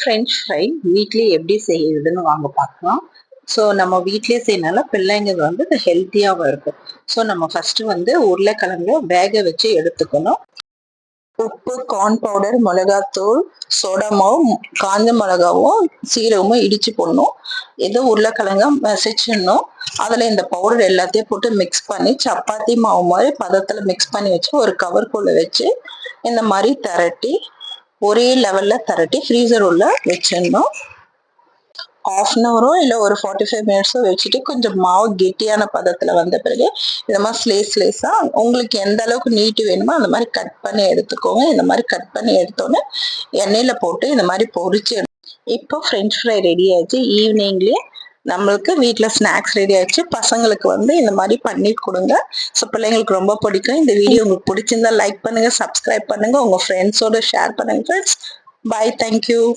French fry வீட்லேயே எப்படி செய்யுதுன்னு வாங்க பார்க்கலாம். ஸோ நம்ம வீட்லேயே செய்யறனால பிள்ளைங்க வந்து இது ஹெல்த்தியாகவும் இருக்கும். ஸோ நம்ம ஃபர்ஸ்ட் வந்து உருளைக்கிழங்கு வேக வச்சு எடுத்துக்கணும். உப்பு, கார்ன் பவுடர், மிளகாத்தூள், சோடா மாவு, காஞ்ச மிளகாவும் சீரகமும் இடிச்சு போடணும். ஏதோ உருளைக்கிழங்க மசிச்சிடணும். அதில் இந்த பவுடர் எல்லாத்தையும் போட்டு மிக்ஸ் பண்ணி சப்பாத்தி மாவு மாதிரி பதத்தில் மிக்ஸ் பண்ணி வச்சு ஒரு கவர்க்குள்ளே வச்சு இந்த மாதிரி திரட்டி ஒரே லெவல்ல திரட்டி ஃப்ரீசர் உள்ள வச்சிடணும். ஹாஃப் அன் ஹவரோ இல்லை ஒரு 45 மினிட்ஸோ வச்சுட்டு கொஞ்சம் மாவு கெட்டியான பதத்தில் வந்த பிறகு இந்த மாதிரி ஸ்லேஸாக உங்களுக்கு எந்த அளவுக்கு நீட்டு வேணுமோ அந்த மாதிரி கட் பண்ணி எடுத்துக்கோங்க. இந்த மாதிரி கட் பண்ணி எடுத்தோன்னே எண்ணெயில் போட்டு இந்த மாதிரி பொரிச்சு இப்போ ஃப்ரெஞ்ச் ஃப்ரை ரெடி ஆயிடுச்சு. ஈவினிங்லேயே நம்மளுக்கு வீட்டில் ஸ்நாக்ஸ் ரெடி ஆயிடுச்சு. பசங்களுக்கு வந்து இந்த மாதிரி பண்ணி கொடுங்க. ஸோ பிள்ளைங்களுக்கு ரொம்ப பிடிக்கும். இந்த வீடியோ உங்களுக்கு பிடிச்சிருந்தா லைக் பண்ணுங்க, சப்ஸ்கிரைப் பண்ணுங்க, உங்க ஃப்ரெண்ட்ஸோட ஷேர் பண்ணுங்க ஃப்ரெண்ட்ஸ். பாய், தேங்க்யூ.